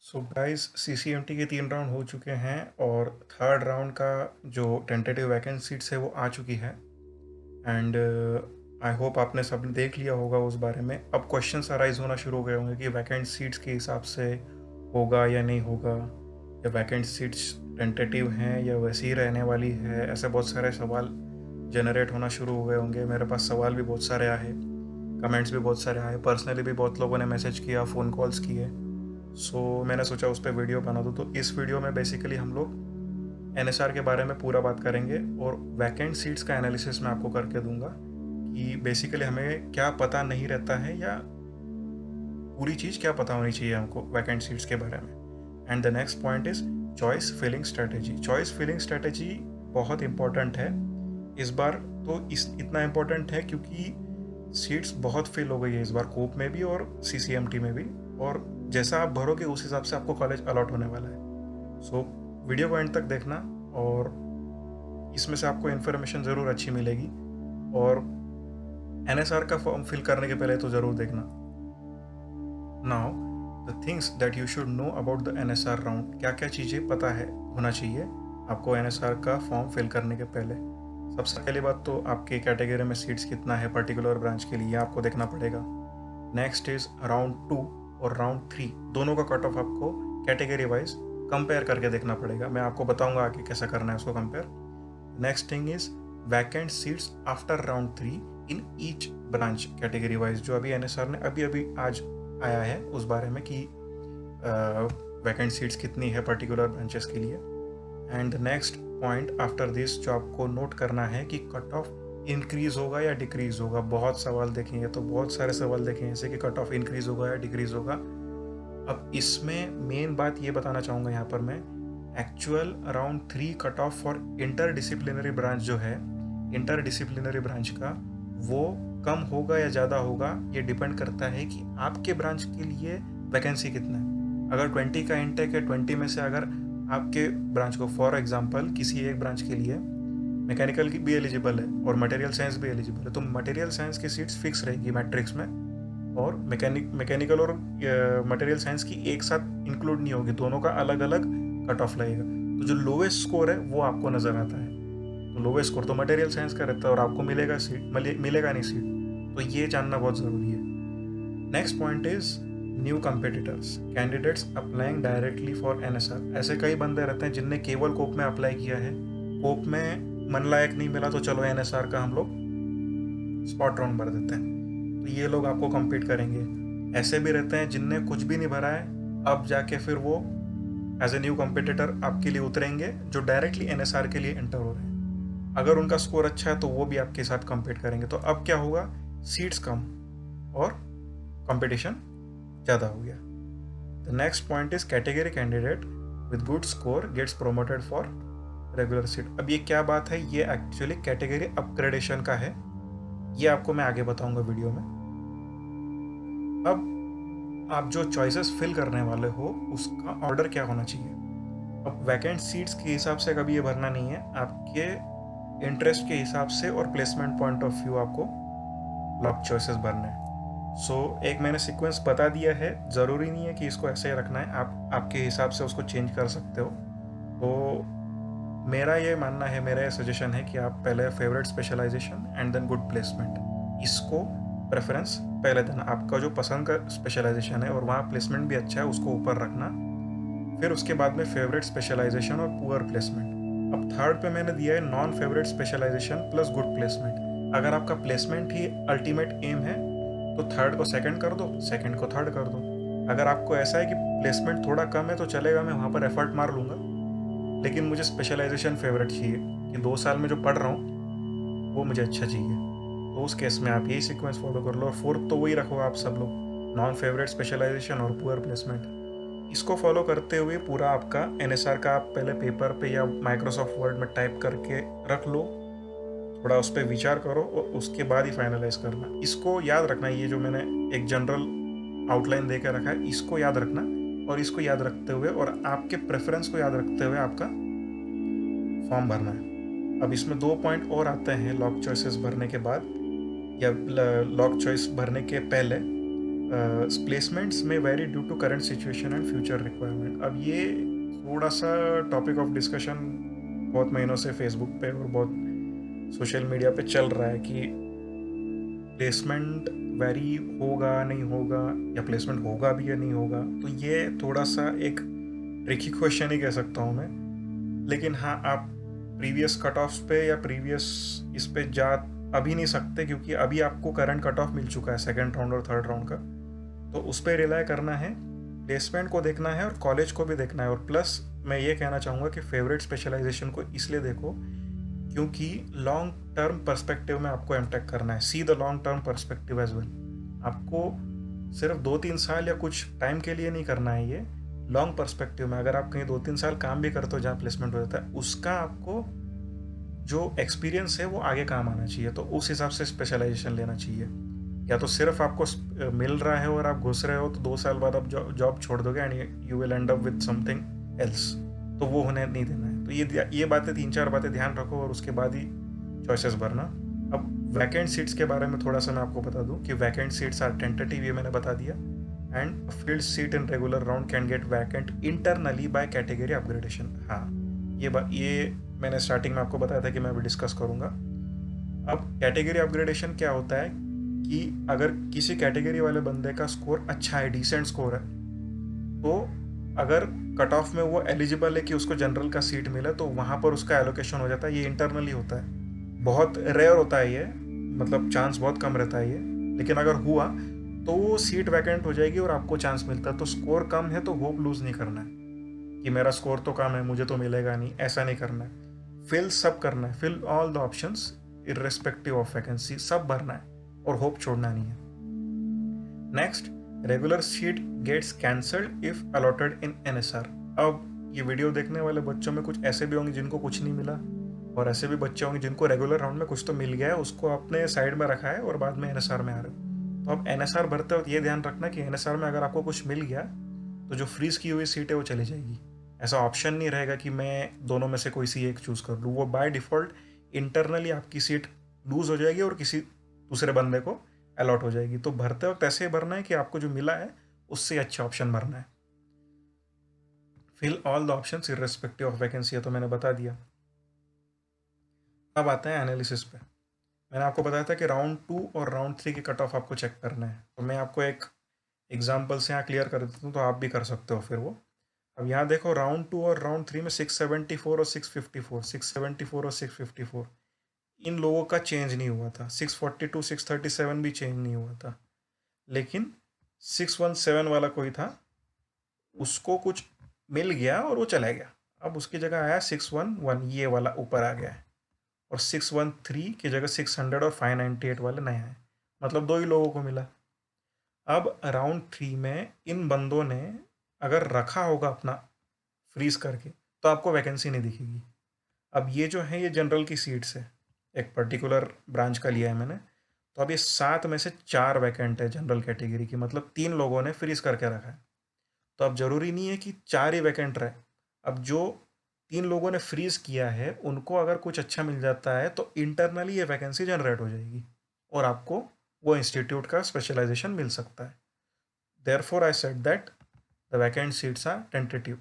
So guys सीसीएमटी के 3 round हो चुके हैं और थर्ड राउंड का जो टेंटेटिव वैकेंट सीट्स है वो आ चुकी है। एंड आई होप आपने सबने देख लिया होगा उस बारे में। अब क्वेश्चंस अराइज होना शुरू हो गए होंगे कि वैकेंट सीट्स के हिसाब से होगा या नहीं होगा, या वैकेंट सीट्स टेंटेटिव हैं या वैसी ही रहने वाली है। ऐसे बहुत सारे सवाल जनरेट होना शुरू हो गए होंगे। मेरे पास सवाल भी बहुत सारे आए, कमेंट्स भी बहुत सारे आए, पर्सनली भी बहुत लोगों ने मैसेज किया, फ़ोन कॉल्स किए। मैंने सोचा उस पर वीडियो बना दूँ। तो इस वीडियो में बेसिकली हम लोग एनएसआर के बारे में पूरा बात करेंगे और वैकेंट सीट्स का एनालिसिस मैं आपको करके दूंगा कि बेसिकली हमें क्या पता नहीं रहता है या पूरी चीज़ क्या पता होनी चाहिए हमको वैकेंट सीट्स के बारे में। And the next point is choice filling strategy. Choice filling strategy बहुत इंपॉर्टेंट है इस बार। तो इतना इम्पोर्टेंट है क्योंकि सीट्स बहुत फिल हो गई है इस बार, कोप में भी और सीसीएमटी में भी। और जैसा आप भरोगे उस हिसाब से आपको कॉलेज अलॉट होने वाला है। वीडियो को एंड तक देखना और इसमें से आपको इन्फॉर्मेशन ज़रूर अच्छी मिलेगी। और एनएसआर का फॉर्म फिल करने के पहले तो ज़रूर देखना। Now the things that you should know about the NSR round. क्या क्या चीज़ें पता है होना चाहिए आपको एनएसआर का फॉर्म फिल करने के पहले। सबसे पहली बात तो आपके कैटेगरी में सीट्स कितना है पर्टिकुलर ब्रांच के लिए आपको देखना पड़ेगा। नेक्स्ट इज राउंड 2 और राउंड 3 दोनों का कट ऑफ आपको कैटेगरी वाइज कंपेयर करके देखना पड़ेगा। मैं आपको बताऊंगा आगे कैसा करना है उसको compare. Next thing is vacant seats after round 3 in each branch category wise. जो अभी एनएसआर ने अभी आज आया है उस बारे में कि वैकेंट सीट्स कितनी है पर्टिकुलर ब्रांचेस के लिए। And next point after this जो आपको नोट करना है कि कट ऑफ इंक्रीज होगा या डिक्रीज होगा। बहुत सवाल देखेंगे तो बहुत सारे सवाल देखेंगे जैसे कि कट ऑफ इंक्रीज होगा या डिक्रीज होगा। अब इसमें मेन बात ये बताना चाहूँगा यहाँ पर मैं, actual round 3 cut off for interdisciplinary branch जो है, इंटरडिसिप्लिनरी ब्रांच का वो कम होगा या ज़्यादा होगा ये डिपेंड करता है कि आपके ब्रांच के लिए वैकेंसी कितना है। अगर 20 का इंटेक है, 20 में से अगर आपके ब्रांच को फॉर एग्जांपल किसी एक ब्रांच के लिए मैकेनिकल की भी एलिजिबल है और मटेरियल साइंस भी एलिजिबल है, तो मटेरियल साइंस की सीट्स फिक्स रहेगी मैट्रिक्स में और मैकेनिकल और मटेरियल साइंस की एक साथ इंक्लूड नहीं होगी, दोनों का अलग अलग कट ऑफ लगेगा। तो जो लोवेस्ट स्कोर है वो आपको नज़र आता है। तो लोवेस्ट स्कोर तो मटेरियल साइंस का रहता है और आपको मिलेगा मिलेगा नहीं सीट। तो ये जानना बहुत ज़रूरी है। Next point is new competitors candidates applying directly for NSR. ऐसे कई बंदे रहते हैं जिनने केवल कोप में अप्लाई किया है, कोप में मन लायक नहीं मिला तो चलो एनएसआर का हम लोग स्पॉट राउंड भर देते हैं। तो ये लोग आपको कम्पीट करेंगे। ऐसे भी रहते हैं जिनने कुछ भी नहीं भरा है, अब जाके फिर वो एज ए न्यू कम्पिटिटर आपके लिए उतरेंगे जो डायरेक्टली एनएसआर के लिए एंटर हो रहे हैं। अगर उनका स्कोर अच्छा है तो वो भी आपके साथ कम्पीट करेंगे। तो अब क्या होगा, सीट्स कम और कंपटीशन ज़्यादा हो गया। The next point is category candidate with good score gets promoted for regular seat. अब ये क्या बात है, ये एक्चुअली कैटेगरी अपग्रेडेशन का है। ये आपको मैं आगे बताऊंगा वीडियो में। अब आप जो चॉइसेस फिल करने वाले हो उसका ऑर्डर क्या होना चाहिए। अब वैकेंट सीट्स के हिसाब से कभी ये भरना नहीं है, आपके इंटरेस्ट के हिसाब से और प्लेसमेंट पॉइंट ऑफ व्यू आपको लॉक चॉइसेस भरने हैं। एक मैंने सीक्वेंस बता दिया है, ज़रूरी नहीं है कि इसको ऐसे ही रखना है, आप आपके हिसाब से उसको चेंज कर सकते हो। तो मेरा ये मानना है, मेरा ये सजेशन है कि आप पहले favourite specialisation and then good placement, इसको प्रेफरेंस पहले देना। आपका जो पसंद का स्पेशलाइजेशन है और वहाँ प्लेसमेंट भी अच्छा है उसको ऊपर रखना, फिर उसके बाद में फेवरेट स्पेशलाइजेशन और पुअर प्लेसमेंट। अब थर्ड पे मैंने दिया है non favourite specialisation plus good placement. अगर आपका प्लेसमेंट ही अल्टीमेट एम है तो थर्ड को सेकंड कर दो, सेकंड को थर्ड कर दो। अगर आपको ऐसा है कि प्लेसमेंट थोड़ा कम है तो चलेगा, मैं वहाँ पर एफर्ट मार लूँगा, लेकिन मुझे स्पेशलाइजेशन फेवरेट चाहिए कि 2 साल में जो पढ़ रहा हूँ वो मुझे अच्छा चाहिए। तो उस केस में आप यही सीक्वेंस फॉलो कर लो। और फोर्थ तो वही रखो आप सब लोग, नॉन फेवरेट स्पेशलाइजेशन और पुअर प्लेसमेंट। इसको फॉलो करते हुए पूरा आपका एनएसआर का आप पहले पेपर पे या माइक्रोसॉफ्ट वर्ड में टाइप करके रख लो, थोड़ा उस पर विचार करो और उसके बाद ही फाइनलाइज करना। इसको याद रखना, ये जो मैंने एक जनरल आउटलाइन दे के रखा है इसको याद रखना, और इसको याद रखते हुए और आपके प्रेफरेंस को याद रखते हुए आपका फॉर्म भरना है। अब इसमें 2 पॉइंट और आते हैं लॉक चॉइसेस भरने के बाद या लॉक चॉइस भरने के पहले। प्लेसमेंट्स में very due to current situation and future requirement. अब ये थोड़ा सा टॉपिक ऑफ डिस्कशन बहुत महीनों से फेसबुक पे और बहुत सोशल मीडिया पे चल रहा है कि प्लेसमेंट वेरी होगा नहीं होगा, या प्लेसमेंट होगा भी या नहीं होगा। तो ये थोड़ा सा एक ट्रिकी क्वेश्चन ही कह सकता हूँ मैं। लेकिन हाँ, आप प्रीवियस कट ऑफ्स पे या प्रीवियस इस पे जा अभी नहीं सकते, क्योंकि अभी आपको करंट कट ऑफ मिल चुका है सेकंड राउंड और थर्ड राउंड का। तो उस पर रिलाय करना है, प्लेसमेंट को देखना है और कॉलेज को भी देखना है। और प्लस मैं ये कहना चाहूँगा कि फेवरेट स्पेशलाइजेशन को इसलिए देखो क्योंकि लॉन्ग टर्म पर्सपेक्टिव में आपको एमटेक करना है। See the long term perspective as well. आपको सिर्फ 2-3 साल या कुछ टाइम के लिए नहीं करना है ये, लॉन्ग पर्सपेक्टिव में। अगर आप कहीं 2-3 साल काम भी करते हो जहाँ प्लेसमेंट हो जाता है, उसका आपको जो एक्सपीरियंस है वो आगे काम आना चाहिए। तो उस हिसाब से स्पेशलाइजेशन लेना चाहिए। या तो सिर्फ आपको मिल रहा है और आप घुस रहे हो, तो 2 साल बाद आप जॉब छोड़ दोगे and you will and up with something else. तो वो होने नहीं देना है। तो ये बातें 3-4 बातें ध्यान रखो और उसके बाद ही चॉइसेस भरना। अब वैकेंट सीट्स के बारे में थोड़ा सा मैं आपको बता दूं कि वैकेंट सीट्स आर टेंटेटिव, ये मैंने बता दिया। And field seat in regular round can get vacant internally by category upgradation. हाँ, ये मैंने स्टार्टिंग में आपको बताया था कि मैं अभी डिस्कस करूंगा। अब कैटेगरी अपग्रेडेशन क्या होता है कि अगर किसी कैटेगरी वाले बंदे का स्कोर अच्छा है, डिसेंट स्कोर है, तो अगर कट ऑफ में वो एलिजिबल है कि उसको जनरल का सीट मिले, तो वहाँ पर उसका एलोकेशन हो जाता है। ये इंटरनली होता है, बहुत रेयर होता है ये, मतलब चांस बहुत कम रहता है ये। लेकिन अगर हुआ तो वो सीट वैकेंट हो जाएगी और आपको चांस मिलता है। तो स्कोर कम है तो होप लूज नहीं करना है कि मेरा स्कोर तो कम है मुझे तो मिलेगा नहीं, ऐसा नहीं करना है। फिल सब करना है, fill all the options irrespective of vacancy, सब भरना है और होप छोड़ना नहीं है। Next, regular seat gets cancelled if allotted in NSR. अब ये वीडियो देखने वाले बच्चों में कुछ ऐसे भी होंगे जिनको कुछ नहीं मिला, और ऐसे भी बच्चे होंगे जिनको रेगुलर राउंड में कुछ तो मिल गया है, उसको आपने साइड में रखा है और बाद में एनएसआर में आ रहे हो। तो अब एनएसआर भरते वक्त ये ध्यान रखना कि एनएसआर में अगर आपको कुछ मिल गया तो जो फ्रीज की हुई सीट है वो चली जाएगी। ऐसा ऑप्शन नहीं रहेगा कि मैं दोनों में से कोई सी एक चूज कर लूँ। वो बाय डिफॉल्ट इंटरनली आपकी सीट लूज हो जाएगी और किसी दूसरे बंदे को अलॉट हो जाएगी। तो भरते वक्त ऐसे ही भरना है कि आपको जो मिला है उससे अच्छा ऑप्शन भरना है। Fill all the option irrespective of vacancy, तो मैंने बता दिया। अब आते हैं एनालिसिस पे। मैंने आपको बताया था कि राउंड 2 और राउंड 3 के कट ऑफ आपको चेक करना है। तो मैं आपको एक एग्जाम्पल से यहाँ क्लियर कर देता हूँ, तो आप भी कर सकते हो फिर वो। अब यहाँ देखो, राउंड 2 और राउंड 3 में 674 और 654, 674 और 654, इन लोगों का चेंज नहीं हुआ था। 642 637 भी चेंज नहीं हुआ था। लेकिन 617 वाला कोई था, उसको कुछ मिल गया और वो चला गया। अब उसकी जगह आया 611, ये वाला ऊपर आ गया है। और 613 की जगह 600 और 598 वाले नया है। मतलब दो ही लोगों को मिला। अब राउंड 3 में इन बंदों ने अगर रखा होगा अपना फ्रीज करके, तो आपको वैकेंसी नहीं दिखेगी। अब ये जो है ये जनरल की सीट्स है, एक पर्टिकुलर ब्रांच का लिया है मैंने। तो अब ये 7 में से 4 वैकेंट है जनरल कैटेगरी की, मतलब 3 लोगों ने फ्रीज करके रखा है। तो अब जरूरी नहीं है कि 4 ही वैकेंट रहे। अब जो 3 लोगों ने फ्रीज किया है उनको अगर कुछ अच्छा मिल जाता है तो इंटरनली ये वैकेंसी जनरेट हो जाएगी और आपको वो इंस्टीट्यूट का स्पेशलाइजेशन मिल सकता है। Therefore I said that the vacant seats are tentative.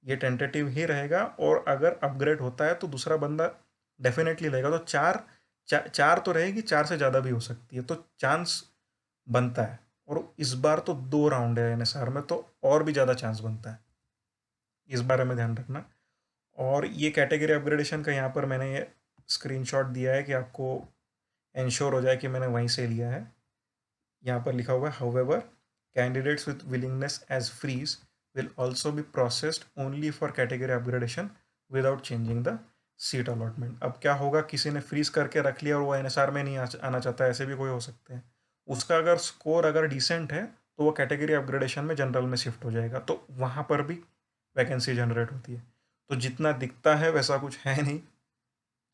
ये टेंटेटिव ही रहेगा, और अगर अपग्रेड होता है तो दूसरा बंदा डेफिनेटली लेगा। तो चार तो रहेगी, 4 से ज़्यादा भी हो सकती है, तो चांस बनता है। और इस बार तो 2 राउंड है एनएसआर में, तो और भी ज़्यादा चांस बनता है। इस बारे में ध्यान रखना। और ये कैटेगरी अपग्रेडेशन का यहाँ पर मैंने ये स्क्रीनशॉट दिया है कि आपको इंश्योर हो जाए कि मैंने वहीं से लिया है। यहाँ पर लिखा हुआ है, however candidates with willingness as freeze will also be processed only for category upgradation without changing the seat allotment. अब क्या होगा, किसी ने फ्रीज करके रख लिया और वो एनएसआर में नहीं आना चाहता, ऐसे भी कोई हो सकते हैं। उसका अगर स्कोर अगर डिसेंट है तो वो कैटेगरी अपग्रेडेशन में जनरल में शिफ्ट हो जाएगा, तो वहाँ पर भी वैकेंसी जनरेट होती है। तो जितना दिखता है वैसा कुछ है नहीं,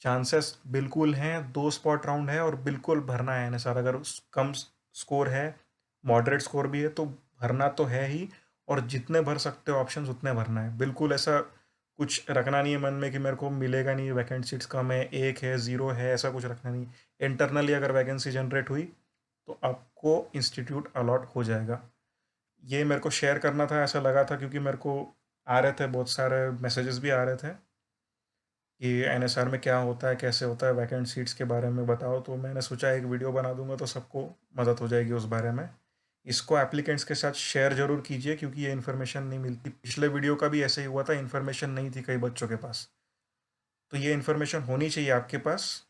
चांसेस बिल्कुल हैं। 2 स्पॉट राउंड है और बिल्कुल भरना है एनएसआर। अगर कम स्कोर है, मॉडरेट स्कोर भी है, तो भरना तो है ही। और जितने भर सकते हो ऑप्शंस उतने भरना है। बिल्कुल ऐसा कुछ रखना नहीं है मन में कि मेरे को मिलेगा नहीं, वैकेंट सीट्स कम है, 1 है, 0 है, ऐसा कुछ रखना नहीं। इंटरनली अगर वैकेंसी जनरेट हुई तो आपको इंस्टीट्यूट अलॉट हो जाएगा। ये मेरे को शेयर करना था, ऐसा लगा था, क्योंकि मेरे को आ रहे थे बहुत सारे मैसेजेस भी आ रहे थे कि एनएसआर में क्या होता है, कैसे होता है, वैकेंट सीट्स के बारे में बताओ। तो मैंने सोचा एक वीडियो बना दूंगा तो सबको मदद हो जाएगी उस बारे में। इसको एप्लीकेंट्स के साथ शेयर जरूर कीजिए, क्योंकि ये इन्फॉर्मेशन नहीं मिलती। पिछले वीडियो का भी ऐसे ही हुआ था, इन्फॉर्मेशन नहीं थी कई बच्चों के पास। तो ये इन्फॉर्मेशन होनी चाहिए आपके पास।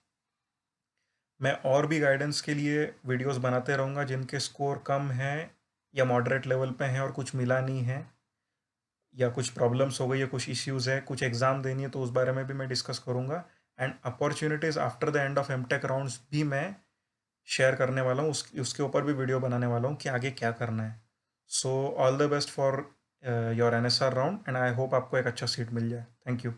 मैं और भी गाइडेंस के लिए वीडियोस बनाते रहूँगा, जिनके स्कोर कम हैं या मॉडरेट लेवल पे हैं और कुछ मिला नहीं है, या कुछ प्रॉब्लम्स हो गई है, कुछ इश्यूज है, कुछ एग्ज़ाम देनी है, तो उस बारे में भी मैं डिस्कस करूँगा। And opportunities after the end of MTech rounds भी मैं शेयर करने वाला हूँ, उसके ऊपर भी वीडियो बनाने वाला हूँ कि आगे क्या करना है। So all the best for your NSR round, and I hope आपको एक अच्छा सीट मिल जाए। Thank you.